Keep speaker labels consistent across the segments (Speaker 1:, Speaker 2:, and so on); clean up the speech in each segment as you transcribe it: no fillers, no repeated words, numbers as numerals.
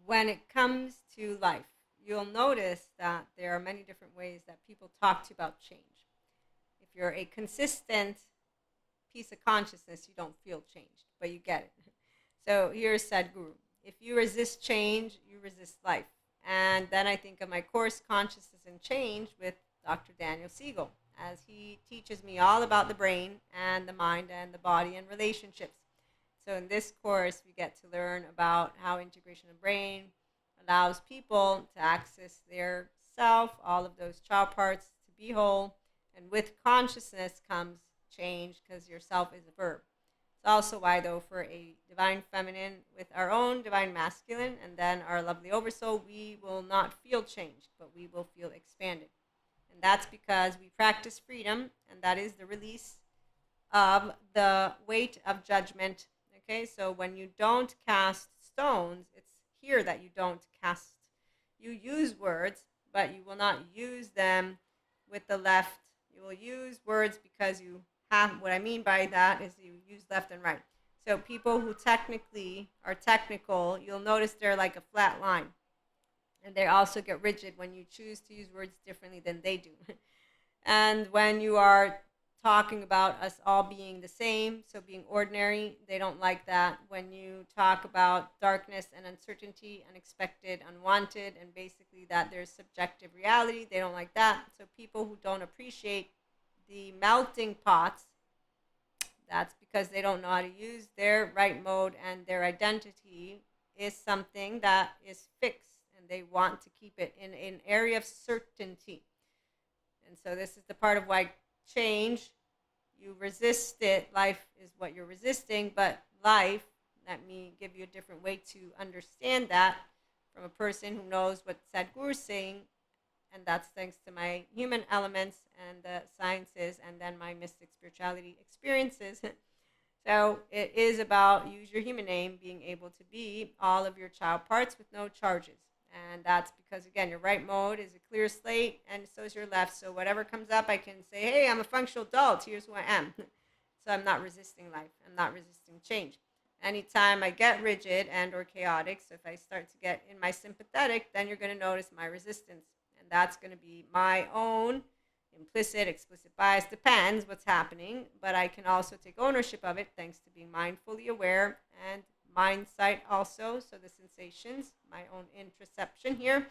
Speaker 1: when it comes to life, you'll notice that there are many different ways that people talk to you about change. If you're a consistent piece of consciousness, you don't feel changed, but you get it. So here's Sadhguru. If you resist change, you resist life. And then I think of my course, Consciousness and Change, with Dr. Daniel Siegel, as he teaches me all about the brain and the mind and the body and relationships. So in this course, we get to learn about how integration of brain allows people to access their self, all of those child parts, to be whole. And with consciousness comes change, because your self is a verb. It's also why, though, for a divine feminine with our own divine masculine and then our lovely oversoul, we will not feel changed, but we will feel expanded. And that's because we practice freedom, and that is the release of the weight of judgment. Okay, so when you don't cast stones, it's here that you don't cast. You use words, but you will not use them with the left. You will use words because you have, what I mean by that is you use left and right. So people who technically are technical, you'll notice they're like a flat line. And they also get rigid when you choose to use words differently than they do. And when you are talking about us all being the same, so being ordinary, they don't like that. When you talk about darkness and uncertainty, unexpected, unwanted, and basically that there's subjective reality, they don't like that. So people who don't appreciate the melting pots, that's because they don't know how to use their right mode, and their identity is something that is fixed, and they want to keep it in an area of certainty. And so this is the part of why change, you resist it. Life is what you're resisting, but life, let me give you a different way to understand that from a person who knows what Sadhguru is saying, and that's thanks to my human elements and the sciences and then my mystic spirituality experiences. So it is about use your human name, being able to be all of your child parts with no charges. And that's because, again, your right mode is a clear slate, and so is your left. So whatever comes up, I can say, hey, I'm a functional adult. Here's who I am. So I'm not resisting life. I'm not resisting change. Anytime I get rigid and or chaotic, so if I start to get in my sympathetic, then you're going to notice my resistance. And that's going to be my own implicit, explicit bias, depends what's happening. But I can also take ownership of it thanks to being mindfully aware and mind sight also, so the sensations, my own interoception here.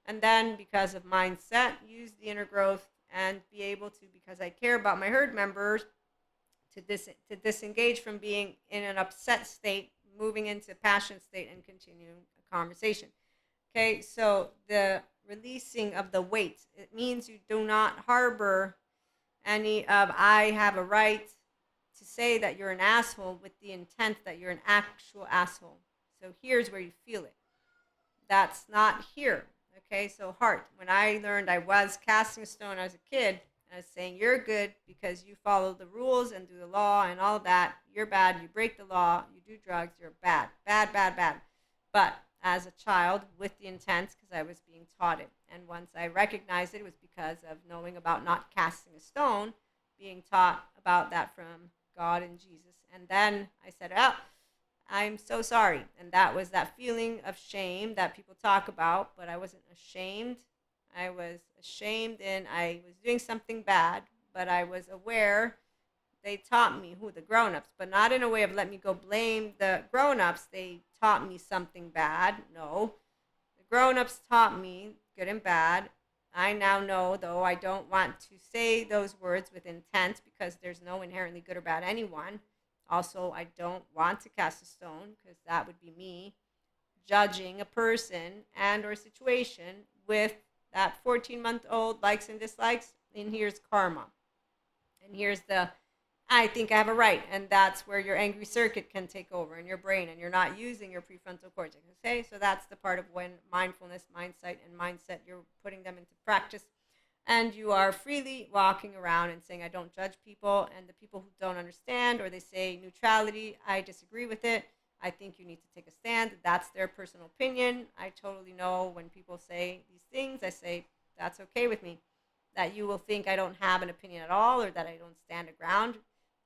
Speaker 1: And then because of mindset, use the inner growth and be able to, because I care about my herd members, to disengage from being in an upset state, moving into passion state and continuing a conversation. Okay, so the releasing of the weight, it means you do not harbor any of I have a right to say that you're an asshole with the intent that you're an actual asshole. So here's where you feel it. That's not here. Okay, so heart. When I learned I was casting a stone as a kid, I was saying you're good because you follow the rules and do the law and all that. You're bad. You break the law. You do drugs. You're bad. Bad, bad, bad. But as a child with the intent, because I was being taught it. And once I recognized it, it was because of knowing about not casting a stone, being taught about that from God and Jesus. And then I said, oh, I'm so sorry. And that was that feeling of shame that people talk about, but I wasn't ashamed. I was ashamed and I was doing something bad, but I was aware. They taught me who the grown-ups, but not in a way of let me go blame the grown-ups. They taught me something bad. No. The grown-ups taught me good and bad. I now know, though I don't want to say those words with intent because there's no inherently good or bad anyone. Also, I don't want to cast a stone because that would be me judging a person and or situation with that 14-month-old likes and dislikes. And here's karma. And here's the I think I have a right, and that's where your angry circuit can take over in your brain, and you're not using your prefrontal cortex. Okay, so that's the part of when mindfulness, mindset, and mindset, you're putting them into practice, and you are freely walking around and saying, I don't judge people, and the people who don't understand, or they say neutrality, I disagree with it. I think you need to take a stand. That's their personal opinion. I totally know when people say these things, I say, that's okay with me. That you will think I don't have an opinion at all, or that I don't stand a ground.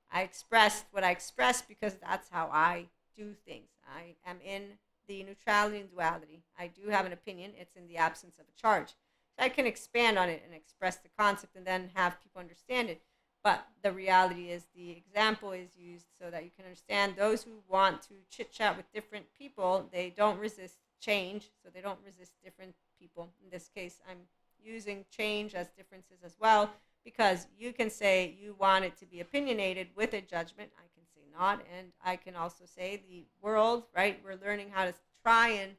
Speaker 1: I expressed what I expressed because that's how I do things. I am in the neutrality and duality. I do have an opinion. It's in the absence of a charge. So I can expand on it and express the concept and then have people understand it. But the reality is the example is used so that you can understand those who want to chit chat with different people, they don't resist change, so they don't resist different people. In this case, I'm using change as differences as well, because you can say you want it to be opinionated with a judgment. I can say not, and I can also say the world, right? We're learning how to try and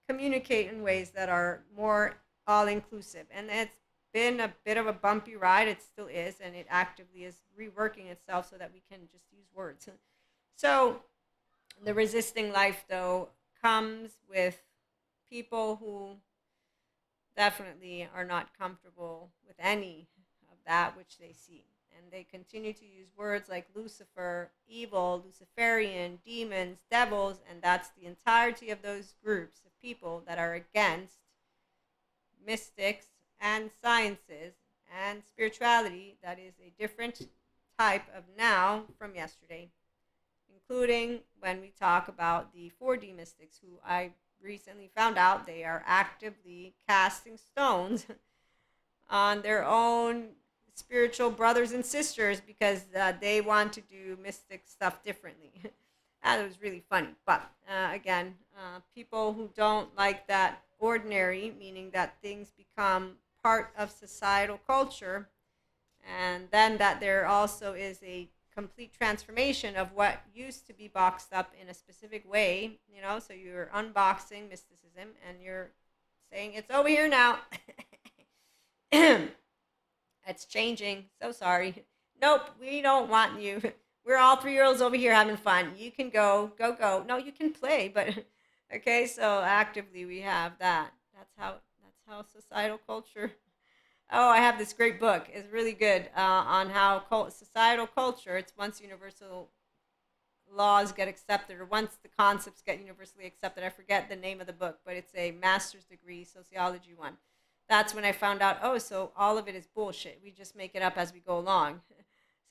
Speaker 1: communicate in ways that are more all inclusive. And it's been a bit of a bumpy ride. It still is, and it actively is reworking itself so that we can just use words. So the resisting life, though, comes with people who definitely are not comfortable with any of that which they see. And they continue to use words like Lucifer, evil, Luciferian, demons, devils, and that's the entirety of those groups of people that are against mystics and sciences and spirituality that is a different type of now from yesterday, including when we talk about the 4D mystics, who I recently found out they are actively casting stones on their own spiritual brothers and sisters because they want to do mystic stuff differently. That was really funny. But again, people who don't like that ordinary, meaning that things become part of societal culture, and then that there also is a complete transformation of what used to be boxed up in a specific way, so you're unboxing mysticism and you're saying it's over here now. It's changing. So sorry. Nope, we don't want you. We're all 3-year-olds over here having fun. You can go, go, go. No, you can play, but okay. So actively, we have that. That's how societal culture. Oh, I have this great book. It's really good on how societal culture. It's once universal laws get accepted, or once the concepts get universally accepted. I forget the name of the book, but it's a master's degree sociology one. That's when I found out, oh, so all of it is bullshit. We just make it up as we go along.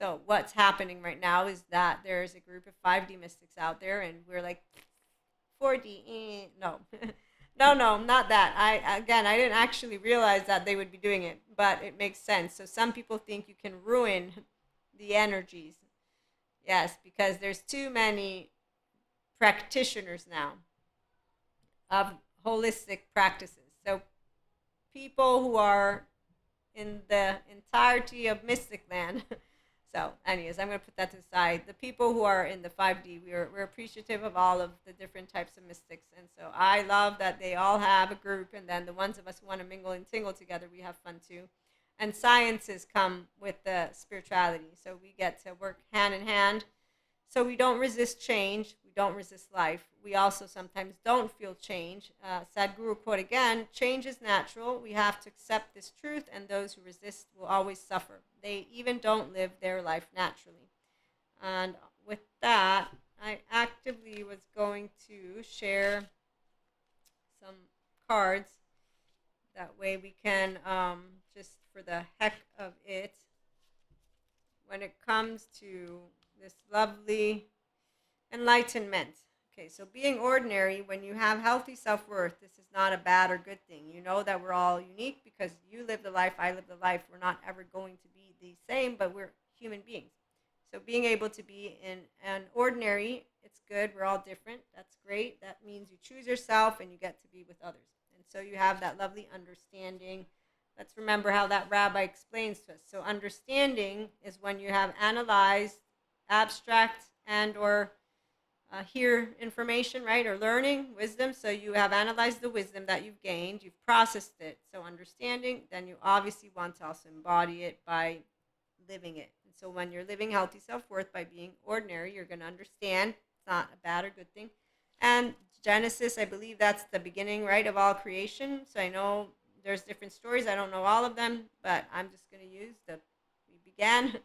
Speaker 1: So what's happening right now is that there's a group of 5D mystics out there, and we're like 4D. No, no, not that. I didn't actually realize that they would be doing it, but it makes sense. So some people think you can ruin the energies. Yes, because there's too many practitioners now of holistic practices. So people who are in the entirety of mystic land. So, anyways, I'm going to put that to the side. The people who are in the 5D, we're appreciative of all of the different types of mystics. And so I love that they all have a group. And then the ones of us who want to mingle and tingle together, we have fun too. And sciences come with the spirituality. So we get to work hand in hand. So we don't resist change. We don't resist life. We also sometimes don't feel change. Sadhguru quote again, change is natural. We have to accept this truth, and those who resist will always suffer. They even don't live their life naturally. And with that, I actively was going to share some cards. That way we can, just for the heck of it, when it comes to this lovely enlightenment. Okay, so being ordinary, when you have healthy self-worth, this is not a bad or good thing. You know that we're all unique because you live the life, I live the life. We're not ever going to be the same, but we're human beings. So being able to be in an ordinary, it's good. We're all different. That's great. That means you choose yourself and you get to be with others. And so you have that lovely understanding. Let's remember how that rabbi explains to us. So understanding is when you have analyzed abstract and or hear information, right, or learning, wisdom. So you have analyzed the wisdom that you've gained, you've processed it. So understanding, then you obviously want to also embody it by living it. And so when you're living healthy self-worth by being ordinary, you're going to understand it's not a bad or good thing. And Genesis, I believe that's the beginning, right, of all creation. So I know there's different stories. I don't know all of them, but I'm just going to use we began,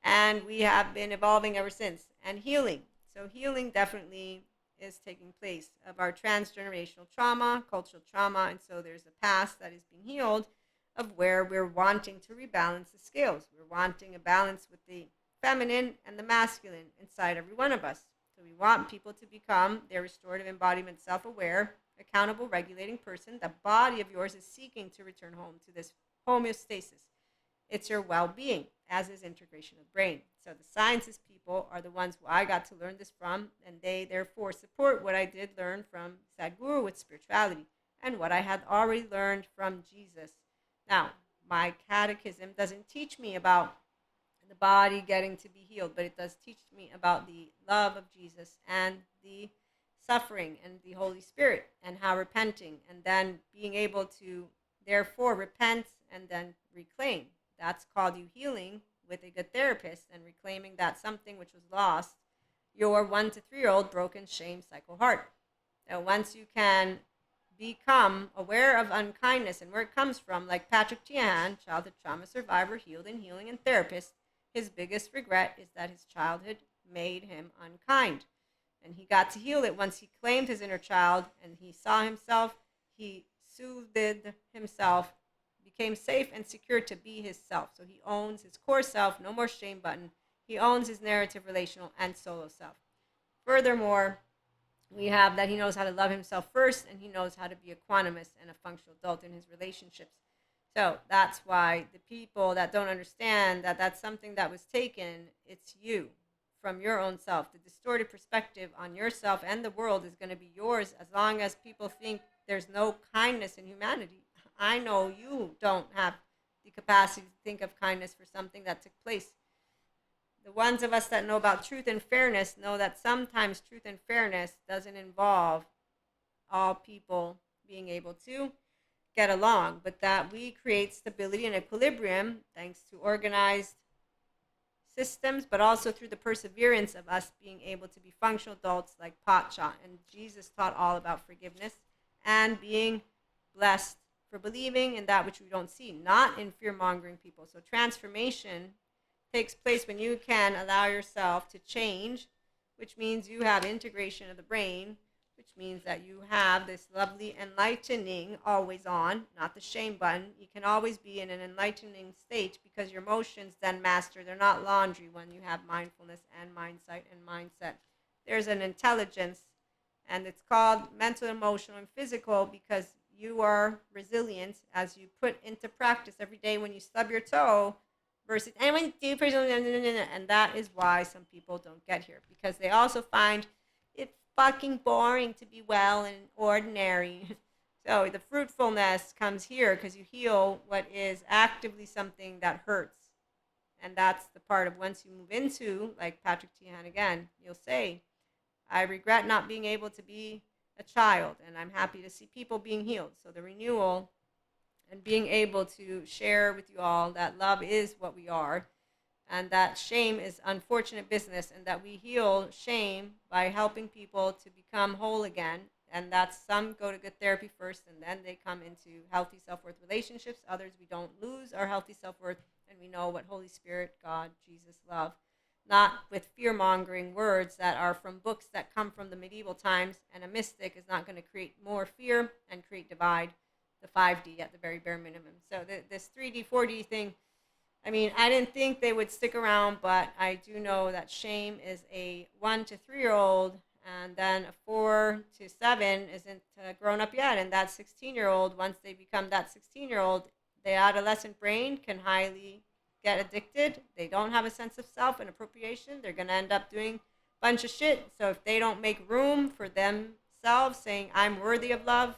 Speaker 1: and we have been evolving ever since. And healing. So healing definitely is taking place of our transgenerational trauma, cultural trauma, and so there's a past that is being healed of where we're wanting to rebalance the scales. We're wanting a balance with the feminine and the masculine inside every one of us. So we want people to become their restorative embodiment, self-aware, accountable, regulating person. The body of yours is seeking to return home to this homeostasis. It's your well-being, as is integration of brain. So the sciences people are the ones who I got to learn this from, and they therefore support what I did learn from Sadhguru with spirituality and what I had already learned from Jesus. Now, my catechism doesn't teach me about the body getting to be healed, but it does teach me about the love of Jesus and the suffering and the Holy Spirit and how repenting and then being able to therefore repent and then reclaim. That's called you healing with a good therapist and reclaiming that something which was lost, your 1 to 3-year-old broken shame cycle heart. Now, once you can become aware of unkindness and where it comes from, like Patrick Tiahan, childhood trauma survivor, healed in healing and therapist, his biggest regret is that his childhood made him unkind. And he got to heal it once he claimed his inner child and he saw himself, he soothed himself, became safe and secure to be his self. So he owns his core self, no more shame button. He owns his narrative, relational, and solo self. Furthermore, we have that he knows how to love himself first and he knows how to be a quantumist and a functional adult in his relationships. So that's why the people that don't understand that that's something that was taken, it's you from your own self. The distorted perspective on yourself and the world is going to be yours as long as people think there's no kindness in humanity. I know you don't have the capacity to think of kindness for something that took place. The ones of us that know about truth and fairness know that sometimes truth and fairness doesn't involve all people being able to get along, but that we create stability and equilibrium thanks to organized systems, but also through the perseverance of us being able to be functional adults like Pacha. And Jesus taught all about forgiveness and being blessed for believing in that which we don't see, not in fear-mongering people. So transformation takes place when you can allow yourself to change, which means you have integration of the brain, which means that you have this lovely enlightening always on, not the shame button. You can always be in an enlightening state because your emotions then master. They're not laundry when you have mindfulness and mindsight and mindset. There's an intelligence, and it's called mental, emotional, and physical because you are resilient as you put into practice every day when you stub your toe versus anyone do personal, and that is why some people don't get here because they also find it fucking boring to be well and ordinary. So the fruitfulness comes here because you heal what is actively something that hurts. And that's the part of once you move into, like Patrick Tiahan again, you'll say, I regret not being able to be a child, and I'm happy to see people being healed. So the renewal and being able to share with you all that love is what we are, and that shame is unfortunate business, and that we heal shame by helping people to become whole again. And that's some go to good therapy first, and then they come into healthy self-worth relationships. Others, we don't lose our healthy self-worth, and we know what Holy Spirit, God, Jesus, love. Not with fear-mongering words that are from books that come from the medieval times, and a mystic is not going to create more fear and create divide, the 5D at the very bare minimum. So this 3D, 4D thing, I mean, I didn't think they would stick around, but I do know that shame is a 1 to 3-year-old, and then a 4 to 7 isn't grown up yet, and that 16-year-old, once they become that 16-year-old, the adolescent brain can highly get addicted. They don't have a sense of self and appropriation. They're going to end up doing a bunch of shit. So if they don't make room for themselves, saying, I'm worthy of love,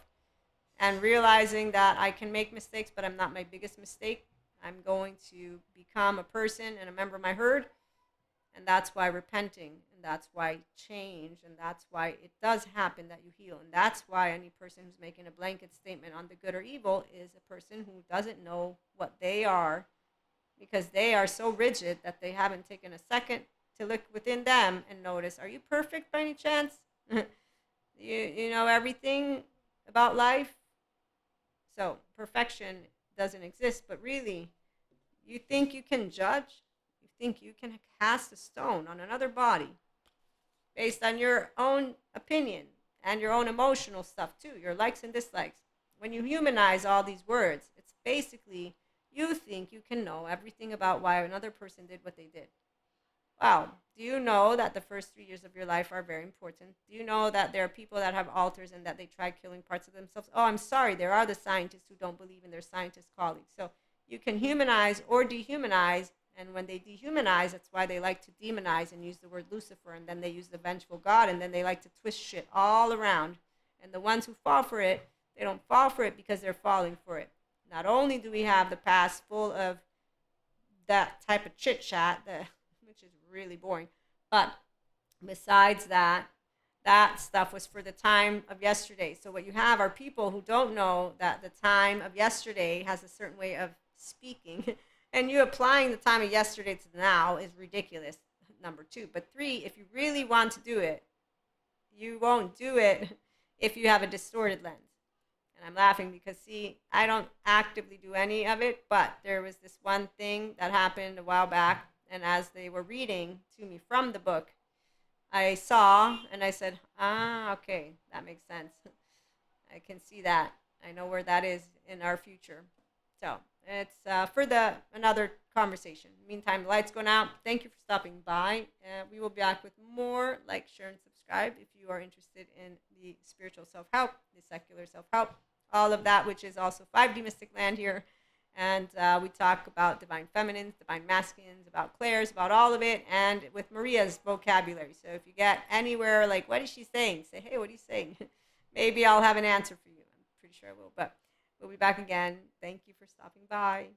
Speaker 1: and realizing that I can make mistakes, but I'm not my biggest mistake, I'm going to become a person and a member of my herd. And that's why repenting, and that's why change, and that's why it does happen that you heal. And that's why any person who's making a blanket statement on the good or evil is a person who doesn't know what they are, because they are so rigid that they haven't taken a second to look within them and notice, are you perfect by any chance? you know everything about life? So perfection doesn't exist, but really, you think you can judge? You think you can cast a stone on another body based on your own opinion and your own emotional stuff too, your likes and dislikes. When you humanize all these words, it's basically you think you can know everything about why another person did what they did. Wow. Do you know that the first 3 years of your life are very important? Do you know that there are people that have alters and that they try killing parts of themselves? Oh, I'm sorry. There are the scientists who don't believe in their scientist colleagues. So you can humanize or dehumanize. And when they dehumanize, that's why they like to demonize and use the word Lucifer. And then they use the vengeful God. And then they like to twist shit all around. And the ones who fall for it, they don't fall for it because they're falling for it. Not only do we have the past full of that type of chit chat, which is really boring. But besides that, that stuff was for the time of yesterday. So what you have are people who don't know that the time of yesterday has a certain way of speaking, and you applying the time of yesterday to now is ridiculous. Number two, but three, if you really want to do it, you won't do it if you have a distorted lens. And I'm laughing because, see, I don't actively do any of it, but there was this one thing that happened a while back. And as they were reading to me from the book, I saw and I said, ah, okay, that makes sense. I can see that. I know where that is in our future. So it's for the another conversation. Meantime, the light's going out. Thank you for stopping by. We will be back with more. Like, share, and subscribe if you are interested in the spiritual self-help, the secular self-help, all of that, which is also 5D Mystic Land here. And we talk about divine feminines, divine masculines, about clairs, about all of it, and with Maria's vocabulary. So if you get anywhere like, what is she saying? Say, hey, what are you saying? Maybe I'll have an answer for you. I'm pretty sure I will. But we'll be back again. Thank you for stopping by.